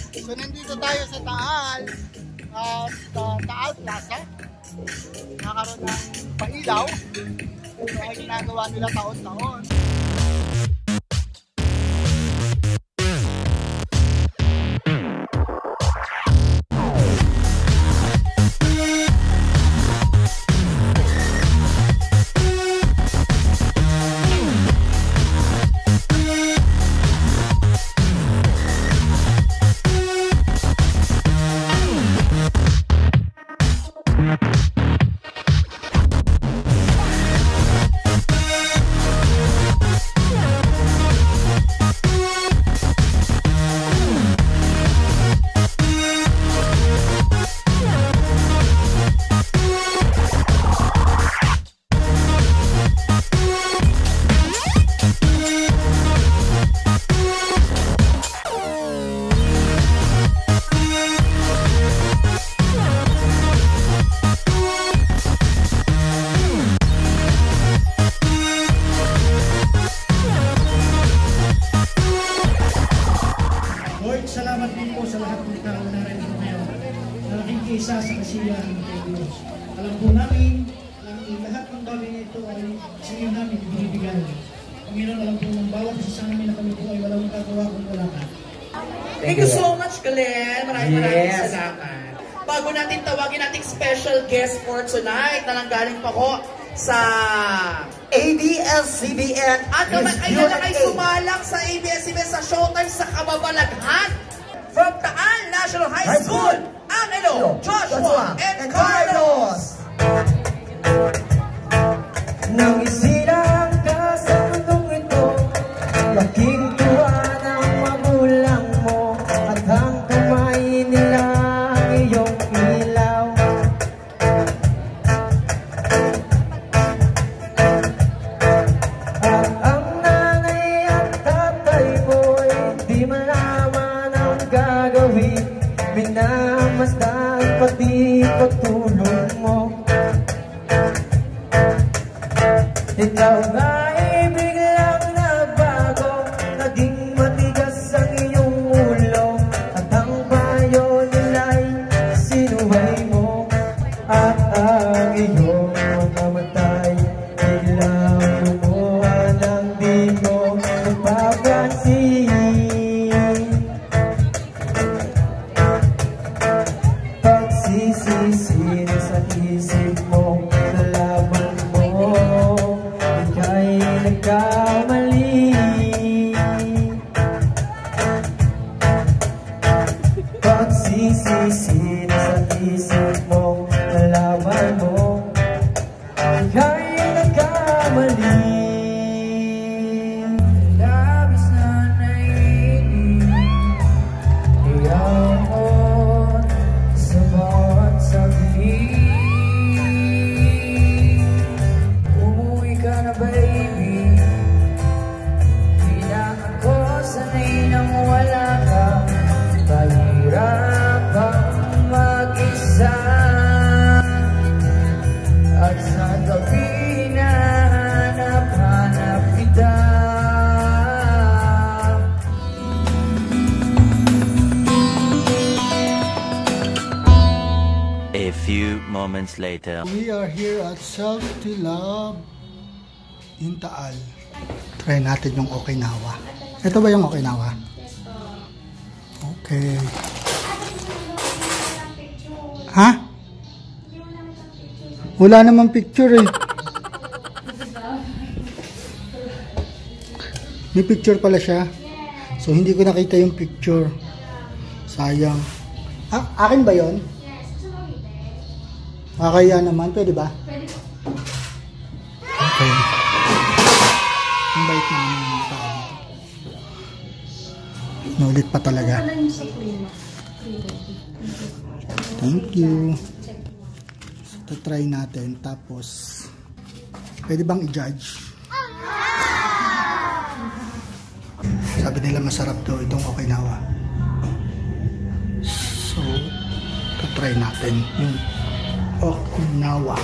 So nandito tayo sa Taal at Taal Plaza. Nakaroon ng Pailaw. So ay ginagawa nila taon-taon. Salamat din po sa lahat ng tao na rin po ngayon. Malaking isa sa kasiyahan kay Diyos. Alam po namin, lahat ng bagay nito ay sa iyo namin binibigay. Panginoon, alam po ng bawat isa sa amin na kami po ay walang magagawa kung wala ka. Thank you so much, Glenn. Maraming salamat. Bago natin tawagin nating special guest for tonight na nanggaling pa ko sa ABS-CBN. At naman ay nalakay sumalang sa ABS-CBN sa Showtime sa Kababalaghan. From Taal National High School, Angelo, Joshua, and Carlos. Nang isilang ka sa mundong ito, laking tuwa ng magulang mo, at ang kamay nila ang iyong ilaw. At ang nanay at tatay mo'y di malaman ang gagawin, minamasdan pati pagtulong mo. Ikaw nga ay biglang nagbago, naging matigas ang iyong ulo, at ang payo nila'y sinuway mo, at ang iyong mga matay biglang lumuha ng di mo napapansin. Pagsisisi sa isip mo, nalaman mo ika'y nagkamali. Pagsisisi sa isip mo, nalaman mo ika'y nagkamali. Labis na naiinip, iyaw mo sa bawat saglit. Umuwi ka na, baby, di na ako sanay nang wala ka. Mahirap ang mag-isa, at sa gabi hinahanap-hanap kita. A few moments later. We are here at Self-Love in Taal. Try natin yung Okinawa. Ito ba yung Okinawa? Okay. Ha? Wala namang picture eh. May picture pala siya. So hindi ko nakita yung picture. Sayang. Akin ba yon? Kaya naman, pwede ba? Okay. Ang bait naman yung tao dito. Nulit pa talaga. Thank you. So, try natin. Tapos, pwede bang i-judge? Sabi nila masarap daw itong Okinawa. So, try natin yung Okinawa.